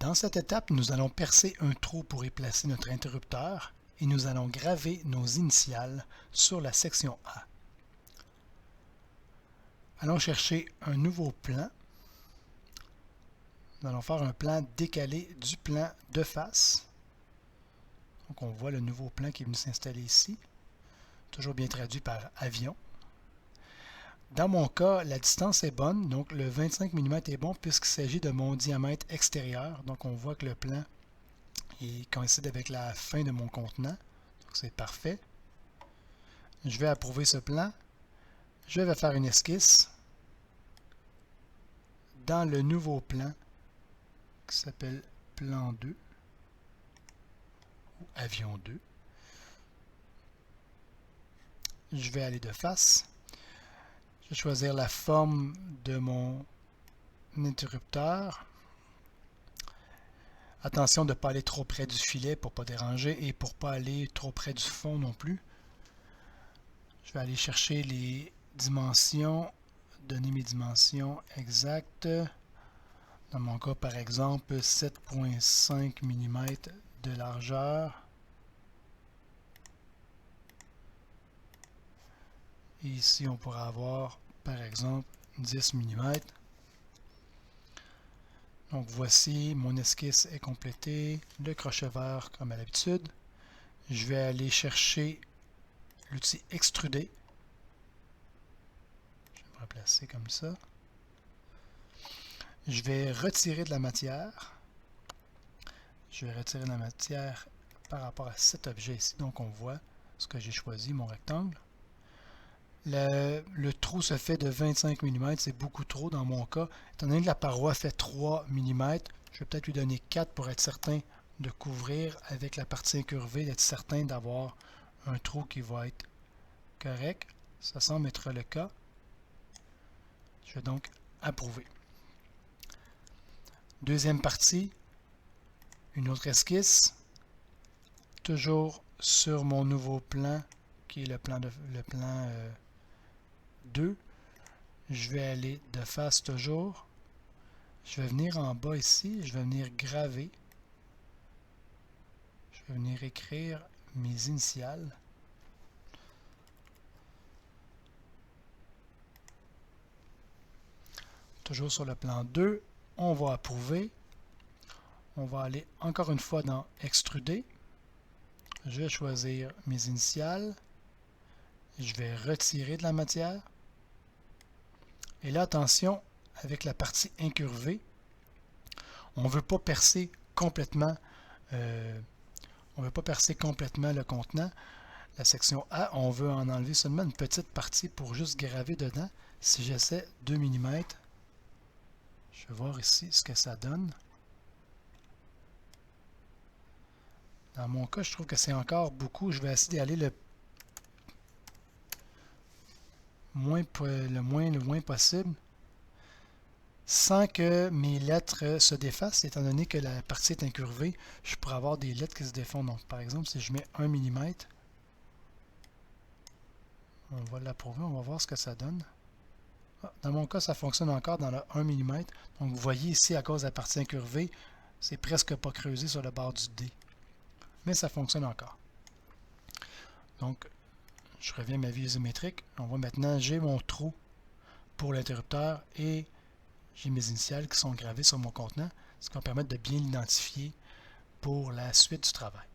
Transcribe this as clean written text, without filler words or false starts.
Dans cette étape, nous allons percer un trou pour y placer notre interrupteur et nous allons graver nos initiales sur la section A. Allons chercher un nouveau plan. Nous allons faire un plan décalé du plan de face. Donc on voit le nouveau plan qui est venu s'installer ici, toujours bien traduit par avion. Dans mon cas, la distance est bonne, donc le 25 mm est bon puisqu'il s'agit de mon diamètre extérieur. Donc on voit que le plan coïncide avec la fin de mon contenant. Donc c'est parfait. Je vais approuver ce plan. Je vais faire une esquisse dans le nouveau plan qui s'appelle plan 2 ou avion 2. Je vais aller de face. Je vais choisir la forme de mon interrupteur. Attention de ne pas aller trop près du filet pour ne pas déranger et pour ne pas aller trop près du fond non plus. Je vais aller chercher les dimensions, donner mes dimensions exactes. Dans mon cas, par exemple, 7,5 mm de largeur. Et ici, on pourra avoir, par exemple, 10 mm. Donc voici, mon esquisse est complétée, le crochet vert comme à l'habitude. Je vais aller chercher l'outil extruder. Je vais me replacer comme ça. Je vais retirer de la matière. Je vais retirer de la matière par rapport à cet objet ici. Donc on voit ce que j'ai choisi, mon rectangle. Le trou se fait de 25 mm, c'est beaucoup trop dans mon cas. Étant donné que la paroi fait 3 mm, je vais peut-être lui donner 4 pour être certain de couvrir avec la partie incurvée, d'être certain d'avoir un trou qui va être correct. Ça semble être le cas. Je vais donc approuver. Deuxième partie, une autre esquisse, toujours sur mon nouveau plan qui est le plan 2. Je vais aller de face toujours. Je vais venir en bas ici, je vais venir graver. Je vais venir écrire mes initiales. Toujours sur le plan 2, on va approuver. On va aller encore une fois dans extruder. Je vais choisir mes initiales. Je vais retirer de la matière. Et là, attention, avec la partie incurvée, on ne veut pas percer complètement le contenant. La section A, on veut en enlever seulement une petite partie pour juste graver dedans. Si j'essaie 2 mm, je vais voir ici ce que ça donne. Dans mon cas, je trouve que c'est encore beaucoup. Je vais essayer d'aller le moins possible sans que mes lettres se défassent, étant donné que la partie est incurvée, je pourrais avoir des lettres qui se défont. Donc, par exemple, si je mets 1 mm, on va l'approuver, on va voir ce que ça donne. Dans mon cas, ça fonctionne encore dans le 1 mm. Donc, vous voyez ici, à cause de la partie incurvée, c'est presque pas creusé sur le bord du dé. Mais ça fonctionne encore. Donc, je reviens à ma vue isométrique. On voit maintenant, j'ai mon trou pour l'interrupteur et j'ai mes initiales qui sont gravées sur mon contenant, ce qui va me permettre de bien l'identifier pour la suite du travail.